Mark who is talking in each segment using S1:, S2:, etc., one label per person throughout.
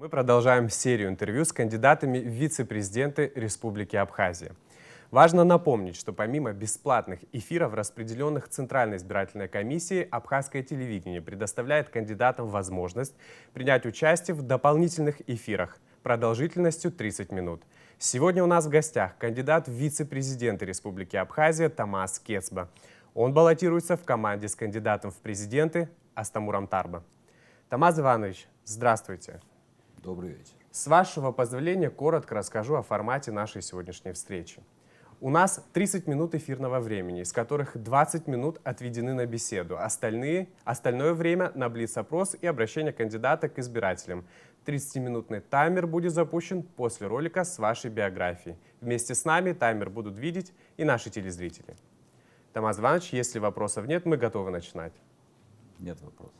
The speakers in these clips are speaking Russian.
S1: Мы продолжаем серию интервью с кандидатами в вице-президенты Республики Абхазия. Важно напомнить, что помимо бесплатных эфиров, распределенных Центральной избирательной комиссией, абхазское телевидение предоставляет кандидатам возможность принять участие в дополнительных эфирах продолжительностью 30 минут. Сегодня у нас в гостях кандидат в вице-президенты Республики Абхазия Тамаз Кецба. Он баллотируется в команде с кандидатом в президенты Астамуром Тарба. Тамаз Иванович, здравствуйте.
S2: Добрый вечер.
S1: С вашего позволения коротко расскажу о формате нашей сегодняшней встречи. У нас 30 минут эфирного времени, из которых 20 минут отведены на беседу. Остальное время на блиц-опрос и обращение кандидата к избирателям. 30-минутный таймер будет запущен после ролика с вашей биографией. Вместе с нами таймер будут видеть и наши телезрители. Тамаз Иванович, если вопросов нет, мы готовы начинать.
S2: Нет вопросов.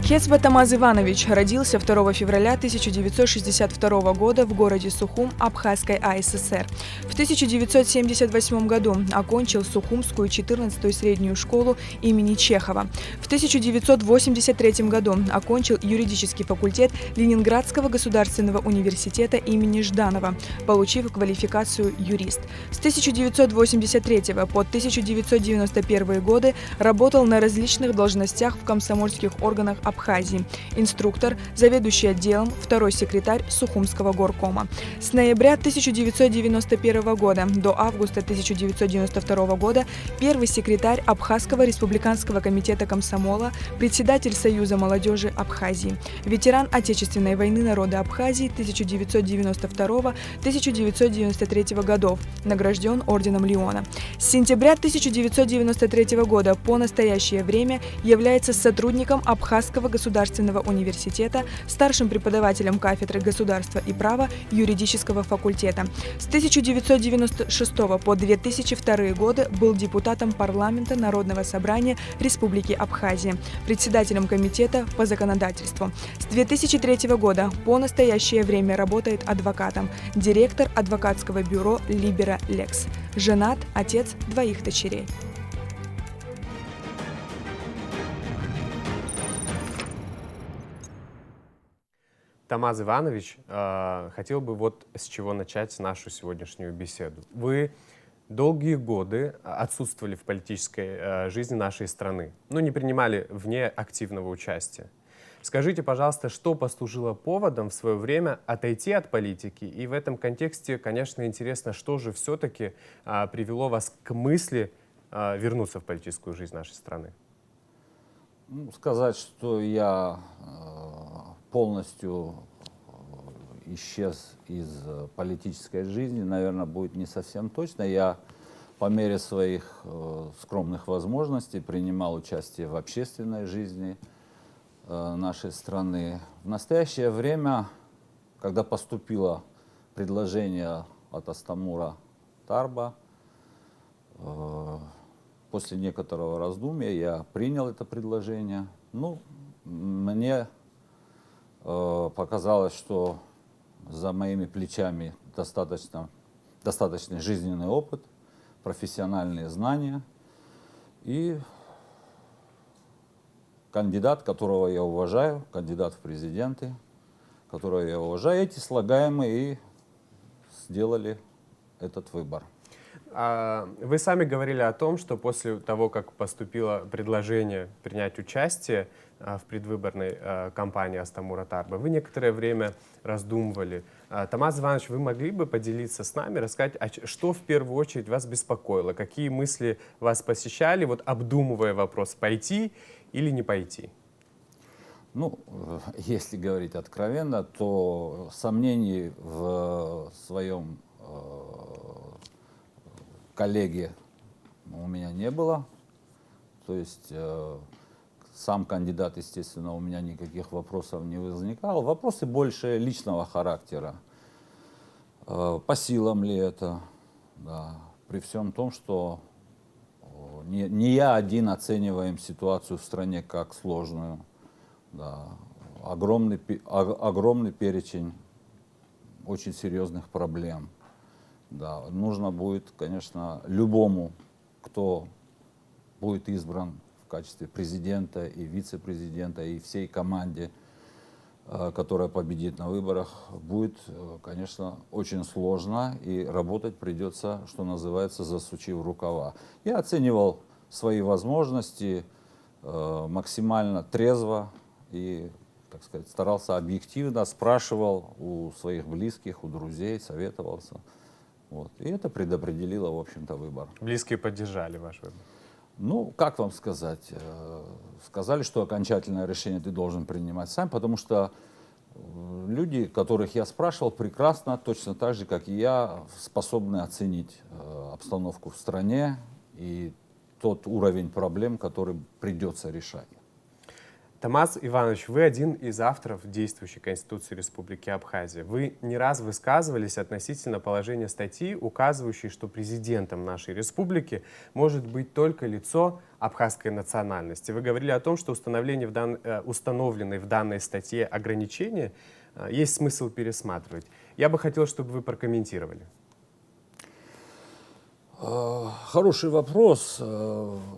S3: Кецба Тамаз Иванович родился 2 февраля 1962 года в городе Сухум Абхазской АССР. В 1978 году окончил Сухумскую 14-ю среднюю школу имени Чехова. В 1983 году окончил юридический факультет Ленинградского государственного университета имени Жданова, получив квалификацию юрист. С 1983 по 1991 годы работал на различных должностях в комсомольских органах Абхазии, инструктор, заведующий отделом, второй секретарь Сухумского горкома. С ноября 1991 года до августа 1992 года первый секретарь Абхазского республиканского комитета комсомола, председатель Союза молодежи Абхазии, ветеран Отечественной войны народа Абхазии 1992-1993 годов, награжден орденом Леона. С сентября 1993 года по настоящее время является сотрудником Абхазского государственного университета, старшим преподавателем кафедры государства и права юридического факультета. С 1996 по 2002 годы был депутатом парламента Народного собрания Республики Абхазия, председателем комитета по законодательству. С 2003 года по настоящее время работает адвокатом, директор адвокатского бюро Libera Lex. Женат, отец двоих дочерей.
S1: Тамаз Иванович, хотел бы вот с чего начать нашу сегодняшнюю беседу. Вы долгие годы отсутствовали в политической жизни нашей страны, но не принимали в ней активного участия. Скажите, пожалуйста, что послужило поводом в свое время отойти от политики? И в этом контексте, конечно, интересно, что же все-таки привело вас к мысли вернуться в политическую жизнь нашей страны?
S2: Сказать, что я полностью исчез из политической жизни, наверное, будет не совсем точно. Я по мере своих скромных возможностей принимал участие в общественной жизни нашей страны. В настоящее время, когда поступило предложение от Астамура Тарба, после некоторого раздумья я принял это предложение. Мне показалось, что за моими плечами достаточный жизненный опыт, профессиональные знания и кандидат, которого я уважаю, кандидат в президенты, которого я уважаю, эти слагаемые и сделали этот выбор.
S1: Вы сами говорили о том, что после того, как поступило предложение принять участие в предвыборной кампании Астамура Тарба, вы некоторое время раздумывали. Тамаз Иванович, вы могли бы поделиться с нами, рассказать, что в первую очередь вас беспокоило, какие мысли вас посещали, вот обдумывая вопрос, пойти или не пойти?
S2: Если говорить откровенно, то сомнений в своем коллеге у меня не было. То есть сам кандидат, естественно, у меня никаких вопросов не возникало. Вопросы больше личного характера. По силам ли это? Да. При всем том, что не я один оцениваем ситуацию в стране как сложную. Да. Огромный перечень очень серьезных проблем. Да, нужно будет, конечно, любому кто будет избран в качестве президента и вице-президента, и всей команде, которая победит на выборах, будет, конечно, очень сложно, и работать придется, что называется, засучив рукава. Я оценивал свои возможности максимально трезво и, так сказать, старался объективно, спрашивал у своих близких, у друзей, советовался. Вот. И это предопределило, в общем-то, выбор.
S1: Близкие поддержали ваш выбор.
S2: Ну, как вам сказать? Сказали, что окончательное решение ты должен принимать сам, потому что люди, которых я спрашивал, прекрасно, точно так же, как и я, способны оценить обстановку в стране и тот уровень проблем, который придется решать.
S1: Тамаз Иванович, вы один из авторов действующей Конституции Республики Абхазия. Вы не раз высказывались относительно положения статьи, указывающей, что президентом нашей республики может быть только лицо абхазской национальности. Вы говорили о том, что установленные в данной статье ограничения есть смысл пересматривать. Я бы хотел, чтобы вы прокомментировали.
S2: Хороший вопрос.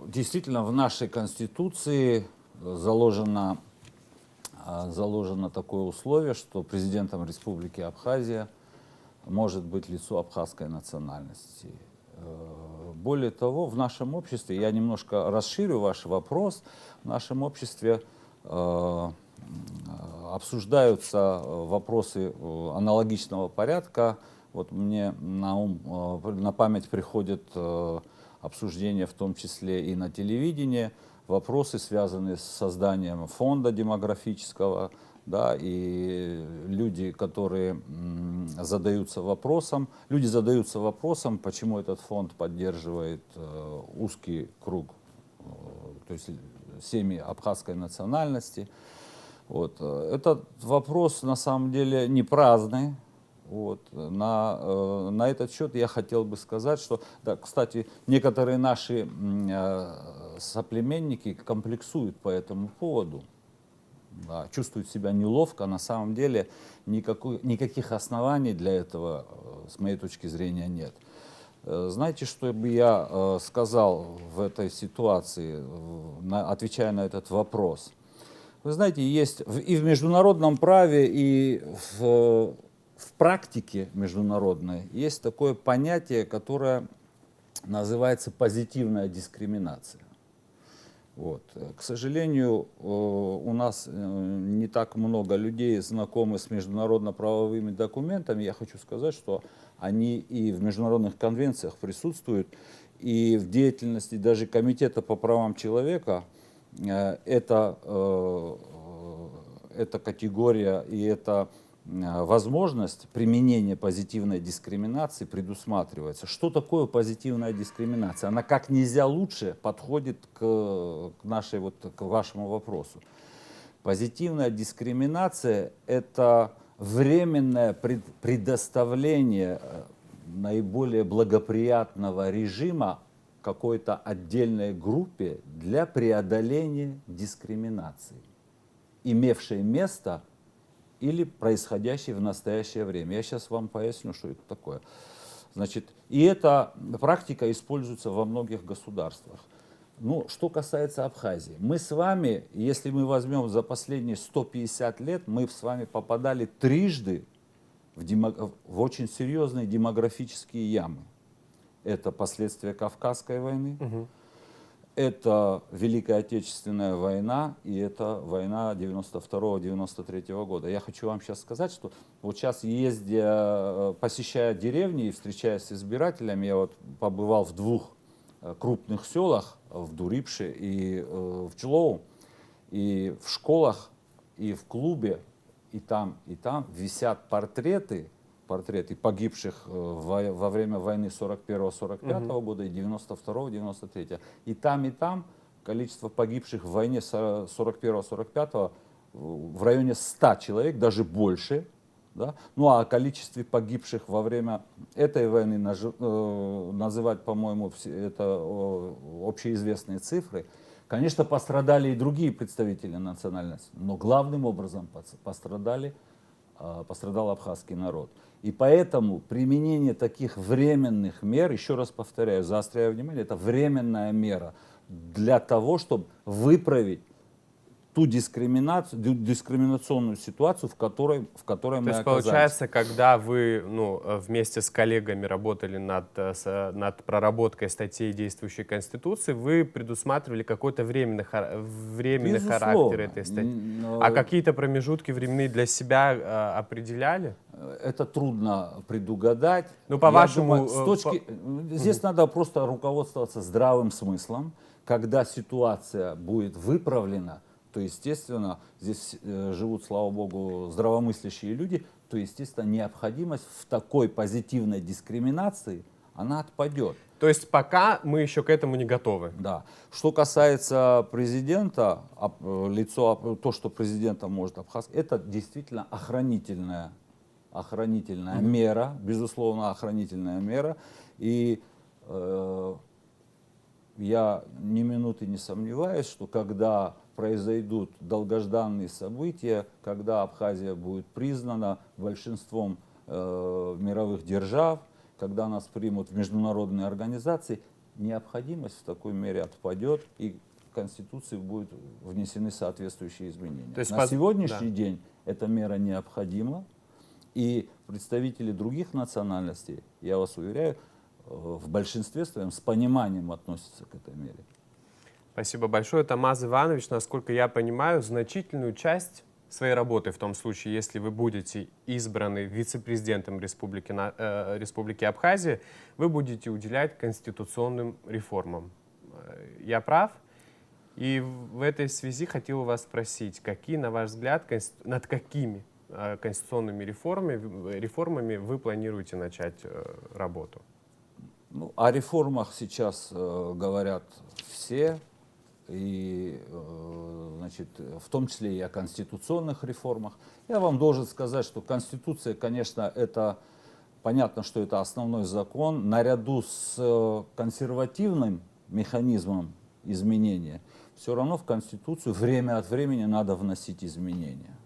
S2: Действительно, в нашей Конституции заложено такое условие, что президентом Республики Абхазия может быть лицо абхазской национальности. Более того, в нашем обществе, я немножко расширю ваш вопрос, в нашем обществе обсуждаются вопросы аналогичного порядка. Вот мне на память приходит обсуждение, в том числе и на телевидении, вопросы, связанные с созданием фонда демографического, да, и люди, которые задаются вопросом, почему этот фонд поддерживает узкий круг, то есть семьи абхазской национальности. Вот. Этот вопрос на самом деле не праздный. Вот. На этот счет я хотел бы сказать, что, да, кстати, некоторые наши соплеменники комплексуют по этому поводу, да, чувствуют себя неловко. На самом деле никаких оснований для этого, с моей точки зрения, нет. Знаете, что бы я сказал в этой ситуации, отвечая на этот вопрос? Вы знаете, есть и в международном праве, и в практике международной есть такое понятие, которое называется позитивная дискриминация. Вот. К сожалению, у нас не так много людей знакомы с международно-правовыми документами. Я хочу сказать, что они и в международных конвенциях присутствуют, и в деятельности даже Комитета по правам человека эта категория и эта возможность применения позитивной дискриминации предусматривается. Что такое позитивная дискриминация? Она как нельзя лучше подходит к вашему вопросу. Позитивная дискриминация – это временное предоставление наиболее благоприятного режима какой-то отдельной группе для преодоления дискриминации, имевшей место или происходящей в настоящее время. Я сейчас вам поясню, что это такое. Значит, и эта практика используется во многих государствах. Ну, что касается Абхазии, мы с вами, если мы возьмем за последние 150 лет, мы с вами попадали трижды в очень серьезные демографические ямы. Это последствия Кавказской войны, это Великая Отечественная война и это война 92-93 года. Я хочу вам сейчас сказать, что вот сейчас посещая деревни и встречаясь с избирателями, я вот побывал в двух крупных селах, в Дурипше и в Чулоу, и в школах, и в клубе, и там висят портреты погибших во время войны 41-45 года и 92-93. И там количество погибших в войне 41-45 в районе 100 человек, даже больше. Да? Ну а о количестве погибших во время этой войны называть, по-моему, это общеизвестные цифры. Конечно, пострадали и другие представители национальности, но главным образом пострадали пострадал абхазский народ. И поэтому применение таких временных мер, еще раз повторяю, заостряю внимание, это временная мера для того, чтобы выправить ту дискриминационную ситуацию, в которой мы
S1: То есть,
S2: оказались.
S1: получается, когда вы вместе с коллегами работали над проработкой статей действующей Конституции, вы предусматривали какой-то временный характер этой статьи. А какие-то промежутки временные для себя определяли?
S2: Это трудно предугадать.
S1: Ну, по-вашему,
S2: Здесь надо просто руководствоваться здравым смыслом. Когда ситуация будет выправлена, то, естественно, здесь живут, слава богу, здравомыслящие люди, то, естественно, необходимость в такой позитивной дискриминации, она отпадет.
S1: То есть пока мы еще к этому не готовы?
S2: Да. Что касается президента, то, что президента может Абхазия, это действительно охранительная мера, безусловно, охранительная мера. И я ни минуты не сомневаюсь, что когда произойдут долгожданные события, когда Абхазия будет признана большинством мировых держав, когда нас примут в международные организации, необходимость в такой мере отпадет, и в Конституции будут внесены соответствующие изменения.
S1: То есть
S2: на сегодняшний день эта мера необходима, и представители других национальностей, я вас уверяю, в большинстве своем с пониманием относятся к этой мере.
S1: Спасибо большое. Тамаз Иванович, насколько я понимаю, значительную часть своей работы, в том случае, если вы будете избраны вице-президентом Республики Абхазия, вы будете уделять конституционным реформам. Я прав? И в этой связи хотел у вас спросить, какие, на ваш взгляд, над какими конституционными реформами вы планируете начать работу?
S2: Ну, о реформах сейчас говорят все, и, значит, в том числе и о конституционных реформах. Я вам должен сказать, что Конституция, конечно, это понятно, что это основной закон. Наряду с консервативным механизмом изменения, все равно в Конституцию время от времени надо вносить изменения.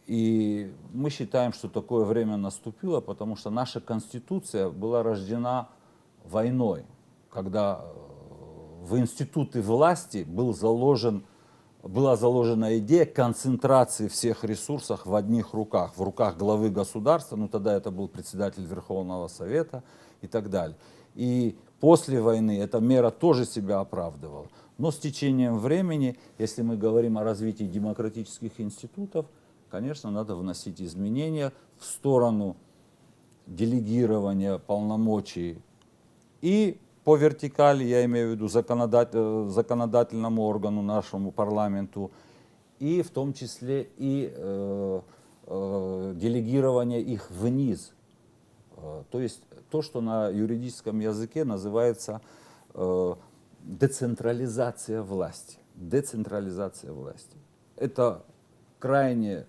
S2: И мы считаем, что такое время наступило, потому что наша Конституция была рождена войной, когда в институты власти была заложена идея концентрации всех ресурсов в одних руках, в руках главы государства, ну тогда это был председатель Верховного Совета и так далее. И после войны эта мера тоже себя оправдывала. Но с течением времени, если мы говорим о развитии демократических институтов, конечно, надо вносить изменения в сторону делегирования полномочий и по вертикали, я имею в виду законодательному органу, нашему парламенту, и в том числе и делегирование их вниз. То есть то, что на юридическом языке называется децентрализация власти. Децентрализация власти. Это крайне,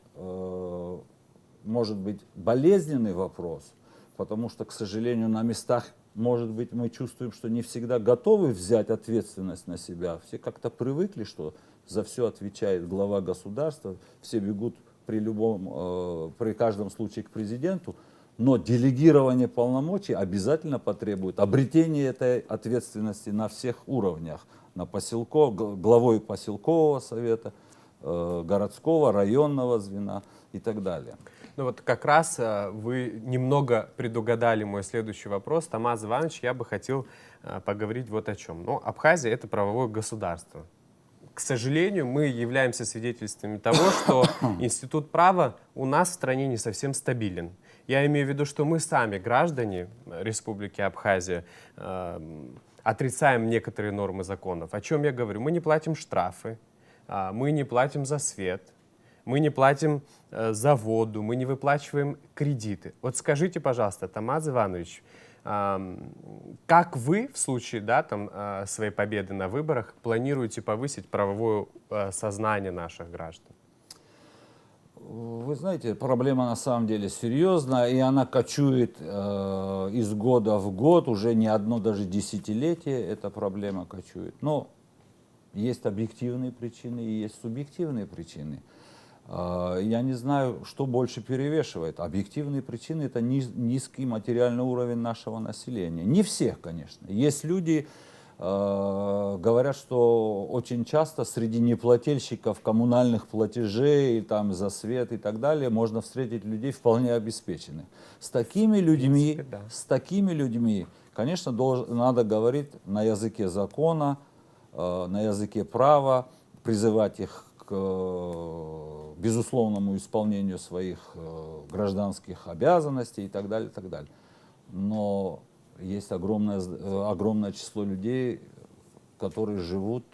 S2: может быть, болезненный вопрос, потому что, к сожалению, на местах, может быть, мы чувствуем, что не всегда готовы взять ответственность на себя. Все как-то привыкли, что за все отвечает глава государства, все бегут при каждом случае к президенту, но делегирование полномочий обязательно потребует обретения этой ответственности на всех уровнях, главой поселкового совета, городского, районного звена и так далее.
S1: Ну вот как раз вы немного предугадали мой следующий вопрос. Тамаз Иванович, я бы хотел поговорить вот о чем. Ну, Абхазия — это правовое государство. К сожалению, мы являемся свидетельствами того, что институт права у нас в стране не совсем стабилен. Я имею в виду, что мы сами, граждане Республики Абхазия, отрицаем некоторые нормы законов. О чем я говорю? Мы не платим штрафы, мы не платим за свет, мы не платим за воду, мы не выплачиваем кредиты. Вот скажите, пожалуйста, Тамаз Иванович, как вы в случае своей победы на выборах планируете повысить правовое сознание наших граждан?
S2: Вы знаете, проблема на самом деле серьезная, и она кочует из года в год, уже не одно даже десятилетие эта проблема кочует. Но есть объективные причины и есть субъективные причины. Я не знаю, что больше перевешивает. Объективные причины — это низкий материальный уровень нашего населения. Не всех, конечно. Есть люди, говорят, что очень часто среди неплательщиков коммунальных платежей там, за свет и так далее можно встретить людей вполне обеспеченных. С такими людьми, конечно, надо говорить на языке закона, на языке права, призывать их к безусловному исполнению своих гражданских обязанностей и так далее, и так далее. Но есть огромное число людей, которые живут,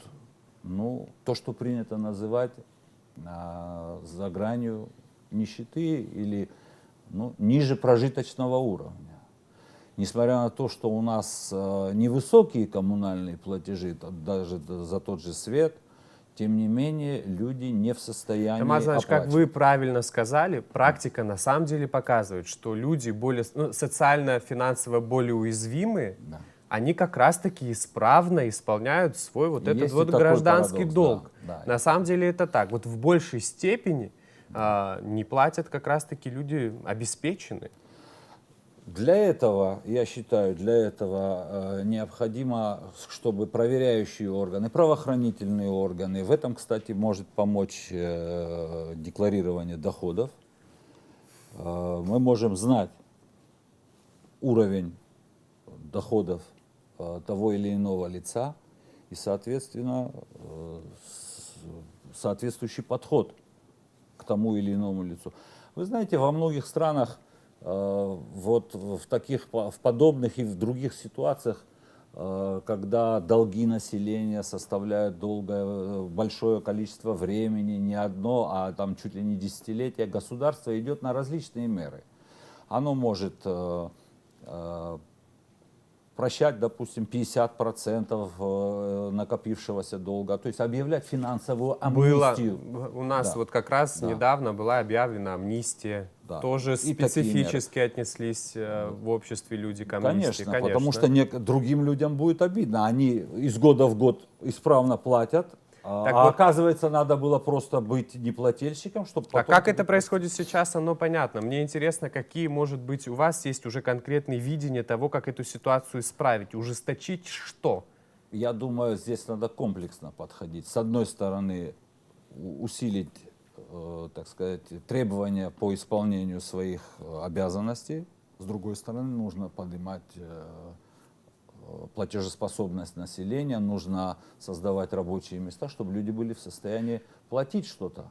S2: ну, то, что принято называть за гранью нищеты или ниже прожиточного уровня. Несмотря на то, что у нас невысокие коммунальные платежи, даже за тот же свет, тем не менее, люди не в состоянии
S1: Тамаз Иванович, как
S2: оплачивать.
S1: вы правильно сказали, практика на самом деле показывает, что люди более, социально-финансово более уязвимые,
S2: Да.
S1: они как раз-таки исправно исполняют свой вот этот
S2: Есть и
S1: вот
S2: такой
S1: гражданский
S2: парадокс,
S1: долг.
S2: да, да.
S1: На самом деле это так. Вот в большей степени не платят как раз-таки люди обеспеченные.
S2: Для этого, я считаю, необходимо, чтобы проверяющие органы, правоохранительные органы, в этом, кстати, может помочь декларирование доходов. Мы можем знать уровень доходов того или иного лица и, соответственно, соответствующий подход к тому или иному лицу. Вы знаете, во многих странах вот в подобных и в других ситуациях, когда долги населения составляют большое количество времени, не одно, а там чуть ли не десятилетия, государство идет на различные меры. Оно может прощать, допустим, 50% накопившегося долга, то есть объявлять финансовую амнистию.
S1: У нас
S2: Да.
S1: вот как раз
S2: Да.
S1: недавно была объявлена амнистия.
S2: Да.
S1: Тоже
S2: И такие
S1: специфически отнеслись в обществе люди к амнистии.
S2: Конечно, потому что другим людям будет обидно. Они из года в год исправно платят,
S1: Так
S2: а
S1: вот-
S2: оказывается, надо было просто быть неплательщиком, чтобы
S1: А
S2: потом...
S1: как это происходит сейчас, оно понятно. Мне интересно, какие, может быть, у вас есть уже конкретные видения того, как эту ситуацию исправить, ужесточить что?
S2: Я думаю, здесь надо комплексно подходить. С одной стороны, усилить, так сказать, требования по исполнению своих обязанностей. С другой стороны, нужно поднимать платежеспособность населения, нужно создавать рабочие места, чтобы люди были в состоянии платить что-то.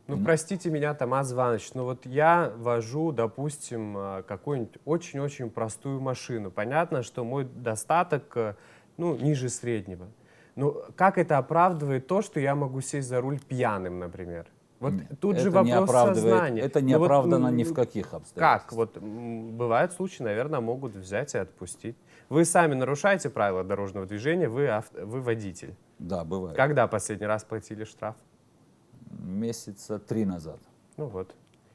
S1: Ну, простите меня, Тамаз Иванович, но вот я вожу, допустим, какую-нибудь очень-очень простую машину. Понятно, что мой достаток, ниже среднего. Но как это оправдывает то, что я могу сесть за руль пьяным, например? Вот
S2: Нет,
S1: тут же
S2: это не
S1: вопрос
S2: оправдывает,
S1: сознания.
S2: это не
S1: Ну вот,
S2: оправдано ни в каких обстоятельствах.
S1: Как? Вот бывают случаи, наверное, могут взять и отпустить. Вы сами нарушаете правила дорожного движения, вы водитель.
S2: Да, бывает.
S1: Когда последний раз платили штраф?
S2: Месяца 3 назад.
S1: Ну вот.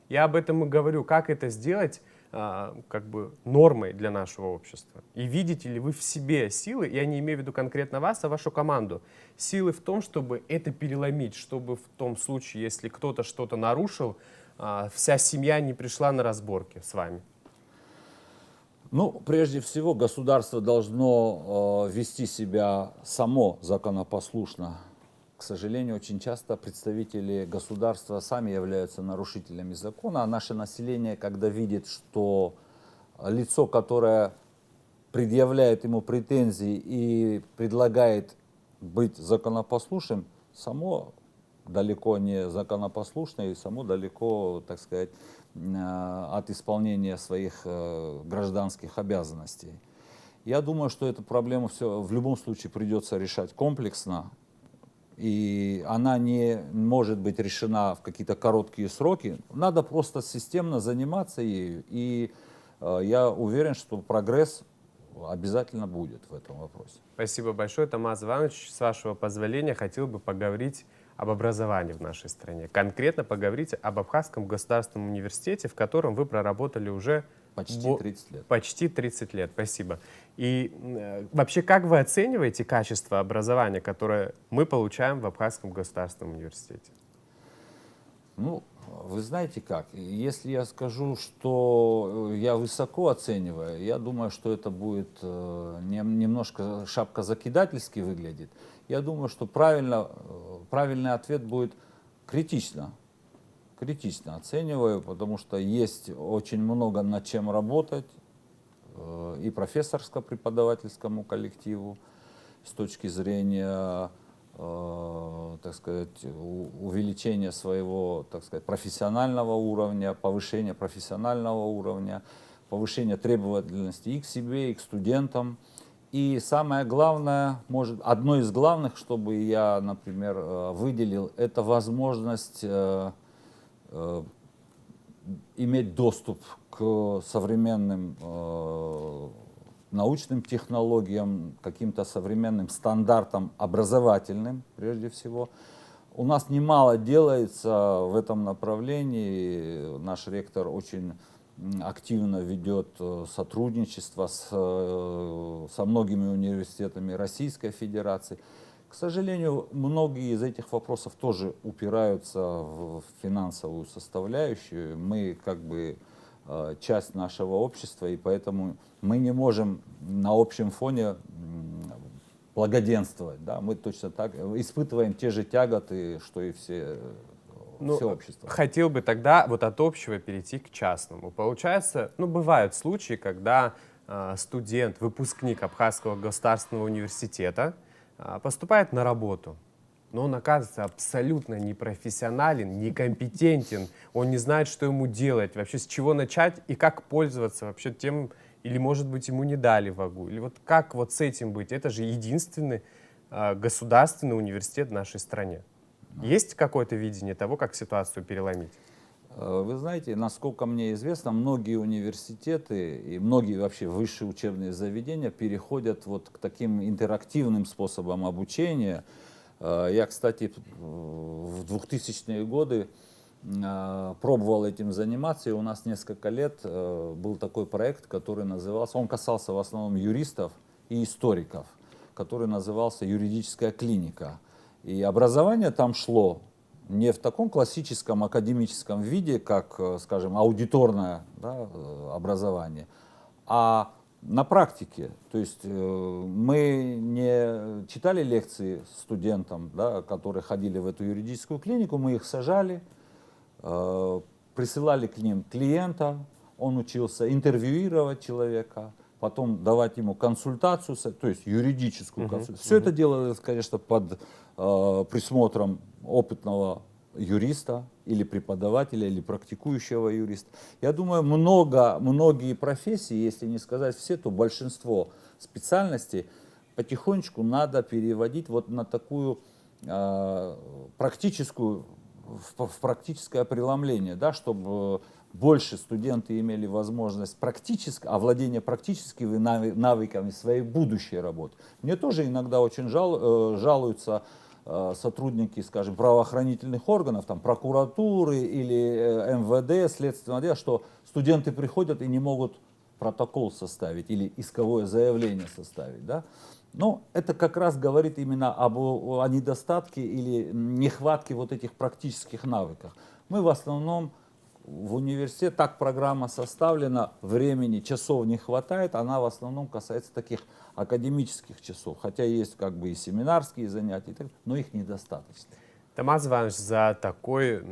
S1: Я об этом и говорю. Как это сделать как бы нормой для нашего общества? И видите ли вы в себе силы, я не имею в виду конкретно вас, а вашу команду, силы в том, чтобы это переломить, чтобы в том случае, если кто-то что-то нарушил, вся семья не пришла на разборки с вами?
S2: Ну, прежде всего, государство должно вести себя само законопослушно. К сожалению, очень часто представители государства сами являются нарушителями закона, а наше население, когда видит, что лицо, которое предъявляет ему претензии и предлагает быть законопослушным, само далеко не законопослушное и само далеко, так сказать, от исполнения своих гражданских обязанностей. Я думаю, что эту проблему в любом случае придется решать комплексно, и она не может быть решена в какие-то короткие сроки. Надо просто системно заниматься ею, и я уверен, что прогресс обязательно будет в этом вопросе.
S1: Спасибо большое, Тамаз Иванович. С вашего позволения, хотел бы поговорить об образовании в нашей стране. Конкретно поговорить об Абхазском государственном университете, в котором вы проработали уже
S2: Почти 30 лет.
S1: Почти 30 лет, спасибо. И вообще, как вы оцениваете качество образования, которое мы получаем в Абхазском государственном университете?
S2: Ну, вы знаете как, если я скажу, что я высоко оцениваю, я думаю, что это будет немножко шапкозакидательски выглядит. Я думаю, что правильный ответ будет критично. Критично оцениваю, потому что есть очень много над чем работать и профессорско-преподавательскому коллективу с точки зрения, так сказать, увеличения своего, так сказать, профессионального уровня, повышения профессионального уровня, повышения требовательности и к себе, и к студентам. И самое главное, может, одно из главных, чтобы я, например, выделил, это возможность иметь доступ к современным научным технологиям, каким-то современным стандартам образовательным, прежде всего. У нас немало делается в этом направлении. Наш ректор очень активно ведет сотрудничество со многими университетами Российской Федерации. К сожалению, многие из этих вопросов тоже упираются в финансовую составляющую. Мы как бы часть нашего общества, и поэтому мы не можем на общем фоне благоденствовать. Да? Мы точно так испытываем те же тяготы, что и все общество.
S1: Хотел бы тогда вот от общего перейти к частному. Получается, бывают случаи, когда студент, выпускник Абхазского государственного университета поступает на работу, но он оказывается абсолютно непрофессионален, некомпетентен, он не знает, что ему делать, вообще с чего начать и как пользоваться вообще тем, или, может быть, ему не дали вагу, или вот как вот с этим быть? Это же единственный государственный университет в нашей стране. Есть какое-то видение того, как ситуацию переломить?
S2: Вы знаете, насколько мне известно, многие университеты и многие вообще высшие учебные заведения переходят вот к таким интерактивным способам обучения. Я, кстати, в 2000-е годы пробовал этим заниматься, и у нас несколько лет был такой проект, который назывался, он касался в основном юристов и историков, который назывался «Юридическая клиника». И образование там шло не в таком классическом академическом виде, как, скажем, аудиторное, да, образование, а на практике. То есть мы не читали лекции студентам, да, которые ходили в эту юридическую клинику, мы их сажали, присылали к ним клиента, он учился интервьюировать человека, потом давать ему консультацию, то есть юридическую консультацию. Все это делалось, конечно, под присмотром опытного юриста или преподавателя, или практикующего юриста. Я думаю, многие профессии, если не сказать все, то большинство специальностей потихонечку надо переводить вот на такую практическую, в практическое преломление, да, чтобы больше студенты имели возможность овладения практическими навыками своей будущей работы. Мне тоже иногда очень жалуются сотрудники, скажем, правоохранительных органов, там, прокуратуры или МВД, следственного отдела, что студенты приходят и не могут протокол составить или исковое заявление составить. Да? Но это как раз говорит именно о недостатке или нехватке вот этих практических навыков. Мы в основном в университете, так программа составлена, времени, часов не хватает, она в основном касается таких академических часов, хотя есть как бы и семинарские занятия, но их недостаточно.
S1: Тамаз Иванович, за такой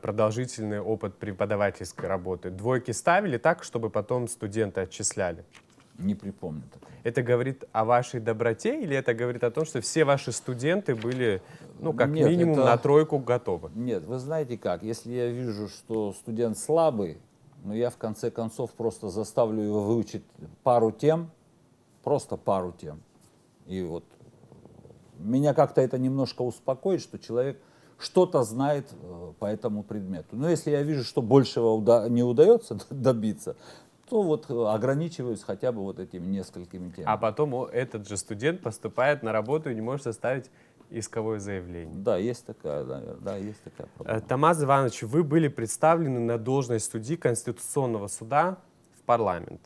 S1: продолжительный опыт преподавательской работы двойки ставили так, чтобы потом студенты отчисляли?
S2: Не припомню такого.
S1: Это говорит о вашей доброте или это говорит о том, что все ваши студенты были, как минимум, на тройку готовы?
S2: Нет, вы знаете как, если я вижу, что студент слабый, я в конце концов просто заставлю его выучить пару тем, просто пару тем. И вот меня как-то это немножко успокоит, что человек что-то знает по этому предмету. Но если я вижу, что большего не удается добиться, то вот ограничиваюсь хотя бы вот этими несколькими темами.
S1: А потом этот же студент поступает на работу и не может составить исковое заявление.
S2: Да, есть такая, наверное, да, есть такая проблема.
S1: Тамаз Иванович, вы были представлены на должность судьи Конституционного суда в парламент.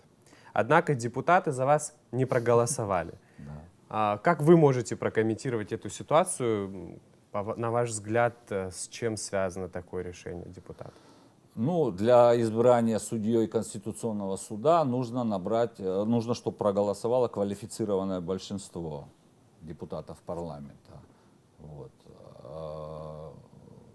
S1: Однако депутаты за вас не проголосовали.
S2: Да.
S1: Как вы можете прокомментировать эту ситуацию? На ваш взгляд, с чем связано такое решение депутатов?
S2: Ну, для избрания судьей Конституционного суда нужно набрать, нужно, чтобы проголосовало квалифицированное большинство депутатов парламента. Вот.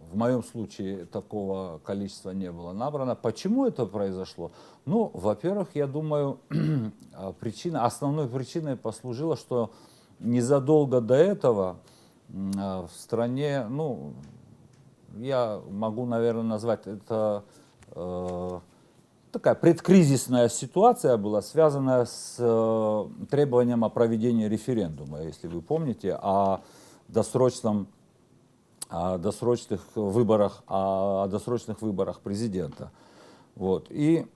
S2: В моем случае такого количества не было набрано. Почему это произошло? Ну, во-первых, я думаю, основной причиной послужило, что незадолго до этого в стране, ну, я могу, наверное, назвать это такая предкризисная ситуация была, связанная с требованием о проведении референдума, если вы помните, о досрочных выборах президента. Вот. И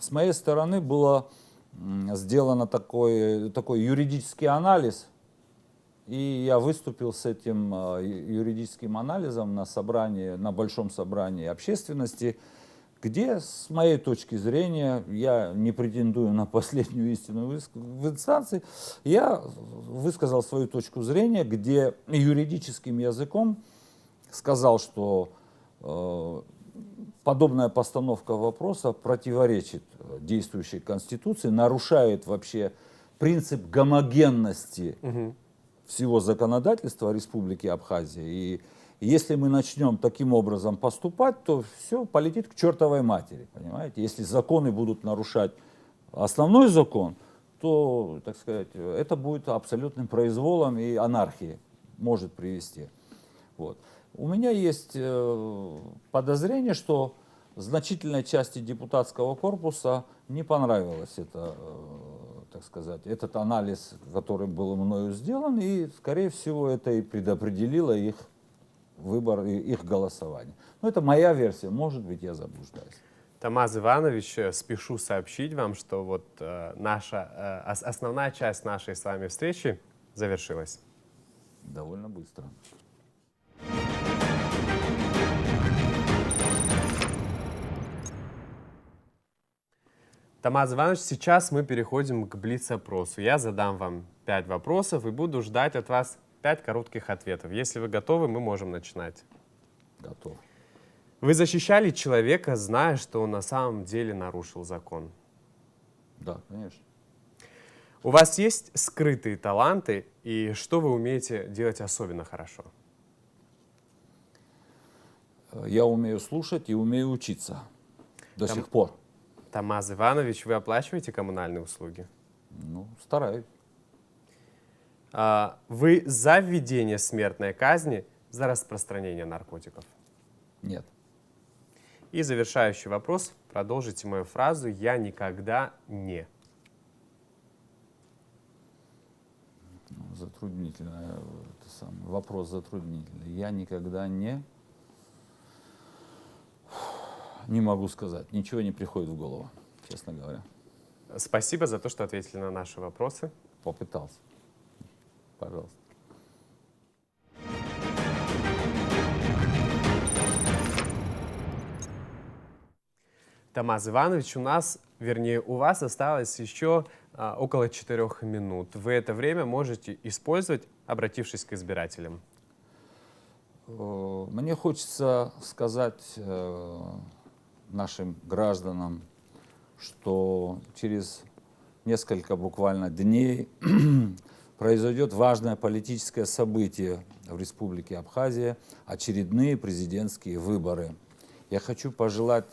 S2: с моей стороны было сделано такой юридический анализ, и я выступил с этим юридическим анализом на большом собрании общественности, где, с моей точки зрения, я не претендую на последнюю истину в инстанции, я высказал свою точку зрения, где юридическим языком сказал, что подобная постановка вопроса противоречит действующей Конституции, нарушает вообще принцип гомогенности всего законодательства Республики Абхазия. И если мы начнем таким образом поступать, то все полетит к чертовой матери, понимаете? Если законы будут нарушать основной закон, то, так сказать, это будет абсолютным произволом и анархией может привести. Вот. У меня есть подозрение, что значительной части депутатского корпуса не понравилось это, так сказать, этот анализ, который был мною сделан, и, скорее всего, это и предопределило их выбор и их голосование. Но это моя версия, может быть, я заблуждаюсь.
S1: Тамаз Иванович, спешу сообщить вам, что вот основная часть нашей с вами встречи завершилась.
S2: Довольно быстро.
S1: Тамаз Иванович, сейчас мы переходим к блиц-опросу. Я задам вам 5 вопросов и буду ждать от вас 5 коротких ответов. Если вы готовы, мы можем начинать.
S2: Готов.
S1: Вы защищали человека, зная, что он на самом деле нарушил закон?
S2: Да, конечно.
S1: У вас есть скрытые таланты, и что вы умеете делать особенно хорошо?
S2: Я умею слушать и умею учиться до сих пор.
S1: Тамаз Иванович, вы оплачиваете коммунальные услуги?
S2: Ну, стараюсь.
S1: Вы за введение смертной казни, за распространение наркотиков?
S2: Нет.
S1: И завершающий вопрос. Продолжите мою фразу «Я никогда не».
S2: Затруднительный вопрос затруднительный. Я никогда не могу сказать. Ничего не приходит в голову, честно говоря.
S1: Спасибо за то, что ответили на наши вопросы.
S2: Попытался. Пожалуйста.
S1: Тамаз Иванович, у вас осталось еще около 4 минут. Вы это время можете использовать, обратившись к избирателям.
S2: Мне хочется сказать нашим гражданам, что через несколько буквально дней произойдет важное политическое событие в Республике Абхазия, очередные президентские выборы. Я хочу пожелать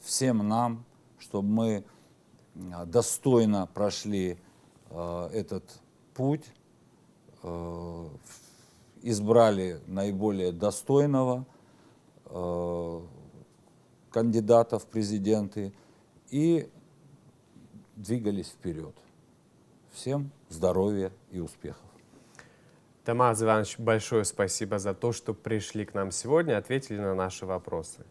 S2: всем нам, чтобы мы достойно прошли этот путь, избрали наиболее достойного кандидата в президенты и двигались вперед. Всем здоровья и успехов.
S1: Тамаз Иванович, большое спасибо за то, что пришли к нам сегодня, ответили на наши вопросы.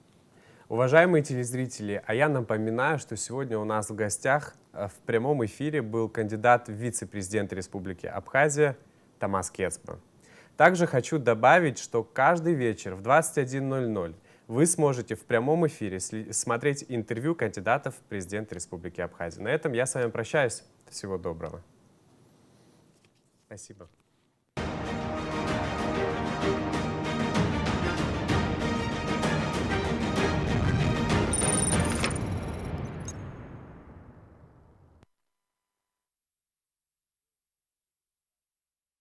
S1: Уважаемые телезрители, а я напоминаю, что сегодня у нас в гостях в прямом эфире был кандидат в вице-президенты Республики Абхазия Тамаз Кецба. Также хочу добавить, что каждый вечер в 21:00 вы сможете в прямом эфире смотреть интервью кандидатов в президенты Республики Абхазия. На этом я с вами прощаюсь. Всего доброго. Спасибо.